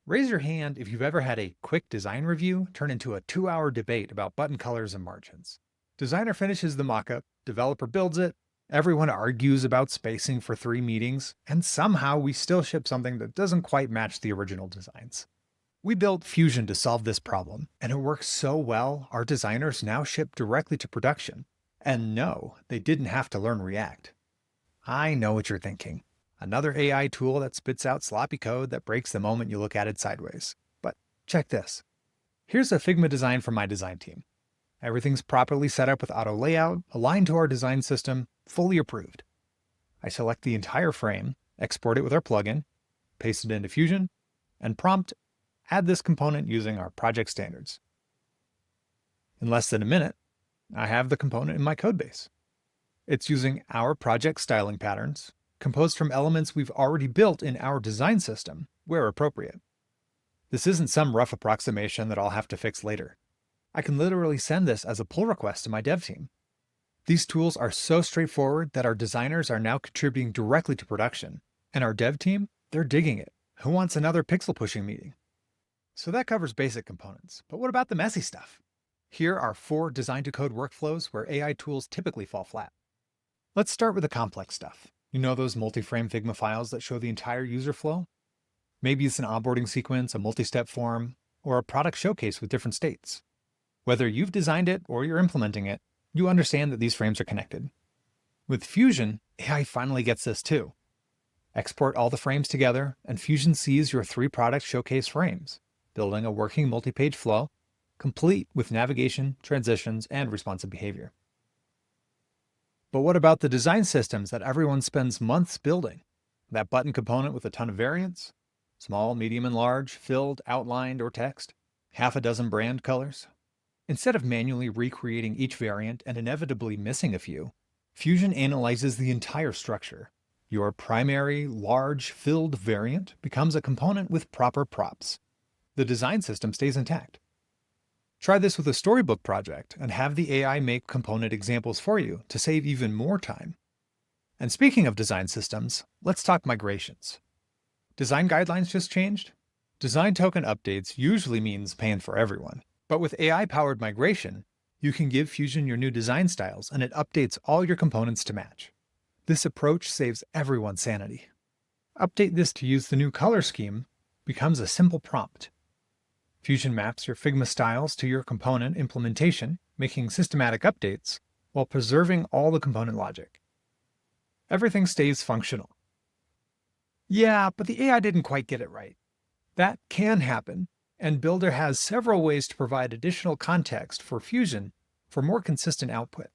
Raise your hand if you've ever had a quick design review turn into a 2-hour debate about button colors and margins. Designer finishes the mockup, developer builds it, everyone argues about spacing for 3 meetings, and somehow we still ship something that doesn't quite match the original designs. We built Fusion to solve this problem, and it works so well our designers now ship directly to production. And no, they didn't have to learn React. I know what you're thinking. Another AI tool that spits out sloppy code that breaks the moment you look at it sideways. But check this. Here's a Figma design from my design team. Everything's properly set up with auto layout, aligned to our design system, fully approved. I select the entire frame, export it with our plugin, paste it into Fusion, and prompt, add this component using our project standards. In less than a minute, I have the component in my codebase. It's using our project styling patterns, composed from elements we've already built in our design system, where appropriate. This isn't some rough approximation that I'll have to fix later. I can literally send this as a pull request to my dev team. These tools are so straightforward that our designers are now contributing directly to production, and our dev team, they're digging it. Who wants another pixel pushing meeting? So that covers basic components, but what about the messy stuff? Here are 4 design-to-code workflows where AI tools typically fall flat. Let's start with the complex stuff. You know those multi-frame Figma files that show the entire user flow? Maybe it's an onboarding sequence, a multi-step form, or a product showcase with different states. Whether you've designed it or you're implementing it, you understand that these frames are connected. With Fusion, AI finally gets this too. Export all the frames together, and Fusion sees your 3 product showcase frames, building a working multi-page flow, complete with navigation, transitions, and responsive behavior. But what about the design systems that everyone spends months building? That button component with a ton of variants? Small, medium, and large, filled, outlined, or text? Half a dozen brand colors? Instead of manually recreating each variant and inevitably missing a few, Fusion analyzes the entire structure. Your primary, large, filled variant becomes a component with proper props. The design system stays intact. Try this with a storybook project and have the AI make component examples for you to save even more time. And speaking of design systems, let's talk migrations. Design guidelines just changed? Design token updates usually means pain for everyone. But with AI-powered migration, you can give Fusion your new design styles and it updates all your components to match. This approach saves everyone's sanity. Update this to use the new color scheme becomes a simple prompt. Fusion maps your Figma styles to your component implementation, making systematic updates while preserving all the component logic. Everything stays functional. Yeah, but the AI didn't quite get it right. That can happen, and Builder has several ways to provide additional context for Fusion for more consistent output.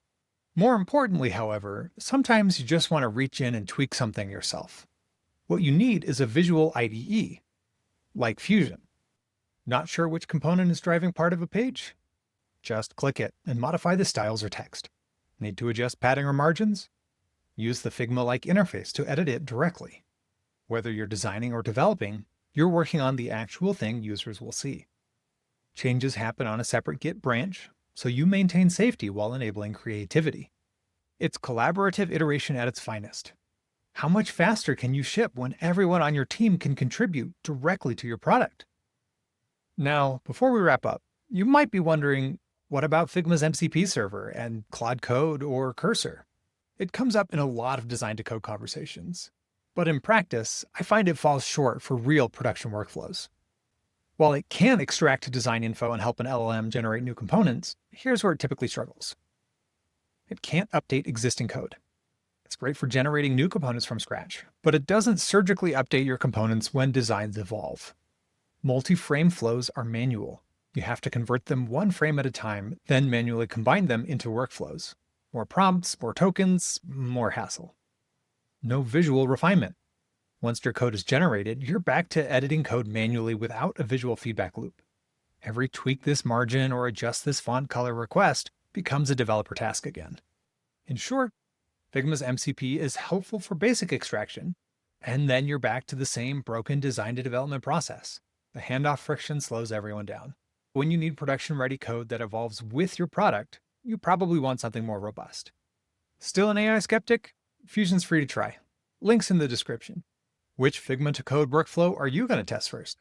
More importantly, however, sometimes you just want to reach in and tweak something yourself. What you need is a visual IDE, like Fusion. Not sure which component is driving part of a page? Just click it and modify the styles or text. Need to adjust padding or margins? Use the Figma-like interface to edit it directly. Whether you're designing or developing, you're working on the actual thing users will see. Changes happen on a separate Git branch, so you maintain safety while enabling creativity. It's collaborative iteration at its finest. How much faster can you ship when everyone on your team can contribute directly to your product? Now, before we wrap up, you might be wondering, what about Figma's MCP server and Claude Code or Cursor? It comes up in a lot of design-to-code conversations. But in practice, I find it falls short for real production workflows. While it can extract design info and help an LLM generate new components, here's where it typically struggles. It can't update existing code. It's great for generating new components from scratch, but it doesn't surgically update your components when designs evolve. Multi-frame flows are manual. You have to convert them one frame at a time, then manually combine them into workflows. More prompts, more tokens, more hassle. No visual refinement. Once your code is generated, you're back to editing code manually without a visual feedback loop. Every tweak this margin or adjust this font color request becomes a developer task again. In short, Figma's MCP is helpful for basic extraction, and then you're back to the same broken design to development process. The handoff friction slows everyone down. When you need production-ready code that evolves with your product, you probably want something more robust. Still an AI skeptic? Fusion's free to try. Links in the description. Which Figma to code workflow are you going to test first?